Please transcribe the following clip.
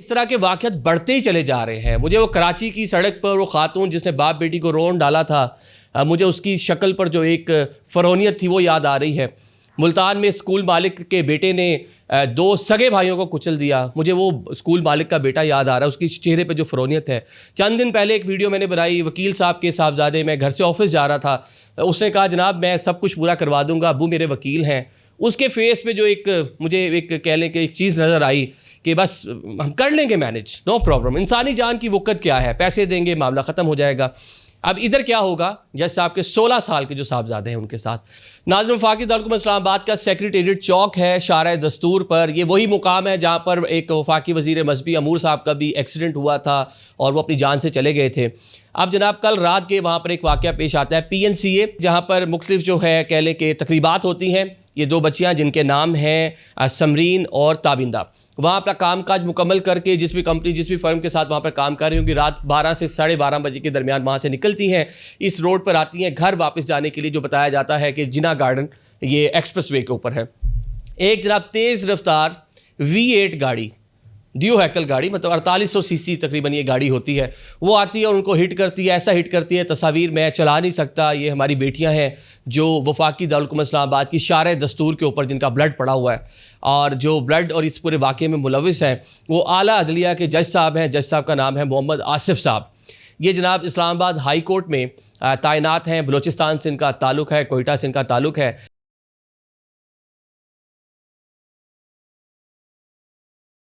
इस तरह के वाक़यात बढ़ते ही चले जा रहे हैं। मुझे वो कराची की सड़क पर वो खातून जिसने बाप बेटी को रोन डाला था, मुझे उसकी शक्ल पर जो एक फ़रौनियत थी वो याद आ रही है। मुल्तान में स्कूल मालिक के बेटे ने दो सगे भाइयों को कुचल दिया। मुझे वो स्कूल मालिक का बेटा याद आ रहा है, उसकी चेहरे पे जो फ़रौनियत है। चंद दिन पहले एक वीडियो मैंने बनाई, वकील साहब के साहबजादे, मैं घर से ऑफिस जा रहा था, उसने कहा जनाब मैं सब कुछ पूरा करवा दूँगा, अबू मेरे वकील हैं। उसके फेस पे जो एक मुझे एक कह लें कि एक चीज़ नज़र आई कि बस हम कर लेंगे मैनेज, नो प्रॉब्लम, इंसानी जान की वक़्त क्या है, पैसे देंगे मामला ख़त्म हो जाएगा। अब इधर क्या होगा, जज साहब के 16 साल के जो साहबजादे हैं उनके साथ। नाज़रीन, वफाकी दारुल इस्लामाबाद का सेक्रेटेरिएट चौक है शारा दस्तूर पर। ये वही मुकाम है जहाँ पर एक वफाकी वज़ीर मज़हबी अमूर साहब का भी एक्सीडेंट हुआ था और वो अपनी जान से चले गए थे। अब जनाब कल रात के वहाँ पर एक वाक़या पेश आता है PNCA, जहाँ पर मुख्तलिफ जो है कह लें कि तकरीबात होती हैं। ये दो बच्चियाँ जिनके नाम हैं समरीन और ताबिंदा, वहाँ अपना कामकाज मुकम्मल करके जिस भी कंपनी जिस भी फर्म के साथ वहाँ पर काम कर रही होंगी, रात 12 से 12:30 बजे के दरमियान वहाँ से निकलती हैं, इस रोड पर आती हैं घर वापस जाने के लिए, जो बताया जाता है कि जिना गार्डन ये एक्सप्रेस वे के ऊपर है। एक जनाब तेज़ रफ्तार V8 गाड़ी, ड्यू हैकल गाड़ी, मतलब 4800 सीसी तकरीबन ये गाड़ी होती है, वो आती है और उनको हिट करती है। ऐसा हिट करती है, तस्वीर मैं चला नहीं सकता। ये हमारी बेटियां हैं जो वफाकी दारुल इस्लामाबाद की शारे दस्तूर के ऊपर जिनका ब्लड पड़ा हुआ है, और जो ब्लड और इस पूरे वाक़े में मुलविस हैं वो आला अदलिया के जज साहब हैं। जज साहब का नाम है मोहम्मद आसिफ साहब। ये जनाब इस्लामाबाद हाई कोर्ट में तैनात हैं। बलूचिस्तान से इनका ताल्लुक़ है, कोयटा से इनका ताल्लुक़ है।